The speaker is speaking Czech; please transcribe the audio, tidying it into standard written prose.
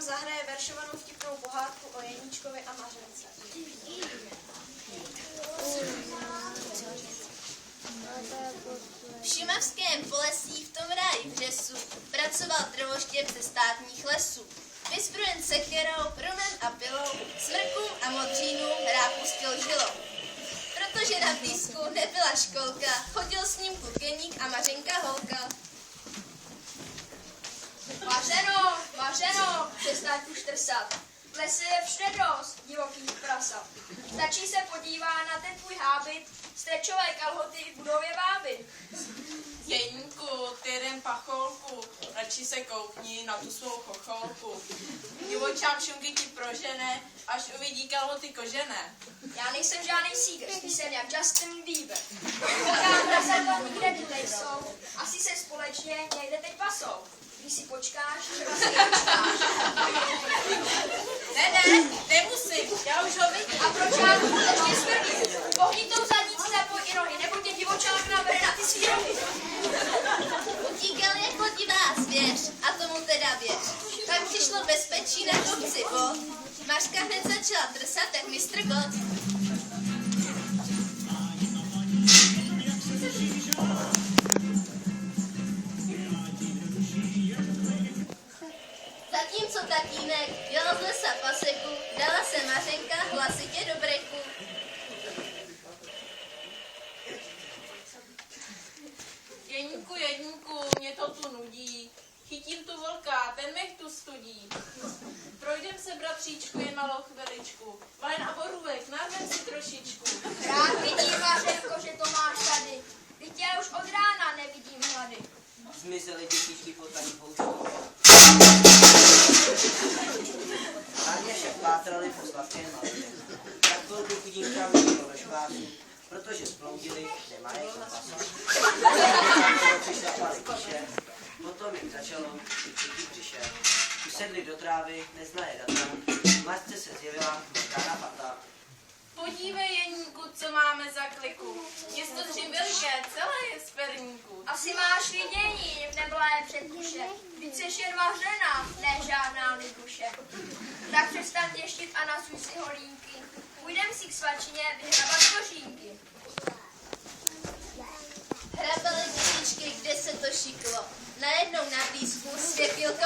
zahraje veršovanou vtipnou pohádku o Jeníčkovi a Mařence. V šumavském Polesí v tom ráji v řesu pracoval drvoštěp ze státních lesů. Vyzbrojen sekerou, rumem a pilou, smrkům a modřínům hrát pustil žilou. Protože na blízku nebyla školka, chodil s ním Kukeník a Mařenka holka. Mařeno, přestaň už trsat. V lese je všude dost divokých prasat. Stačí se podívá na ten tvůj hábit, strečové kalhoty budou je vábit. Jeníku, ty jeden pacholku, radši se koukni na tu svou chocholku. Divočák šunky ti prožene, až uvidí kalhoty kožené. Já nejsem žádný sígr, jsem jak Justin Bieber. Pokud prasata nikde nejsou, asi se společně někde teď pasou. Když si počkáš, třeba si počkáš. Ne, nemusím, já už ho vidím. A proč já skutečně smrdí? Pohni tou zadnici, zapoj i nohy, nebo tě divočák nabere na ty svý rohy. Utíkal jako divá zvěř a tomu teda věř. Pak přišlo bezpečí na kopci vod. Mařka hned začala trsat jak mistr God. Zatímco tatínek jel z lesa paseku, dala se Mařenka hlasitě do breku. Jeníku, mě to tu nudí. Chytím tu vlka, ten mě tu studí. Projdem se, bratříčku, jen malou chviličku. Vajn a borůvek, narvem si trošičku. Rád vidím, Mařenko, že to máš tady. Teď já už od rána nevidím hlady. Zmizely dětičky po tady pouští. Hlavně však pátrali po sladkém mladě. Tak chvilku chudinka vyšlo do špásu, protože sploudili, nemá jak na pasu. Přišlapali kyše, potom jim začalo chytit břiše. Usedli do trávy, neznaje data, Mařce se zjevila velká pata. Podívej, Jeníku, co máme za kliku. Město Dřím veliké, celé je z perníku. Asi máš vidění v neblé předkuše. Víc jsi jen Mařena, ne žádná libuše. Tak přestaň těštit a nasuj si holínky. Půjdem si k svačině vyhrabat kořínky. Hrabali dětičky, kde se to šiklo. Najednou na blízku světýlko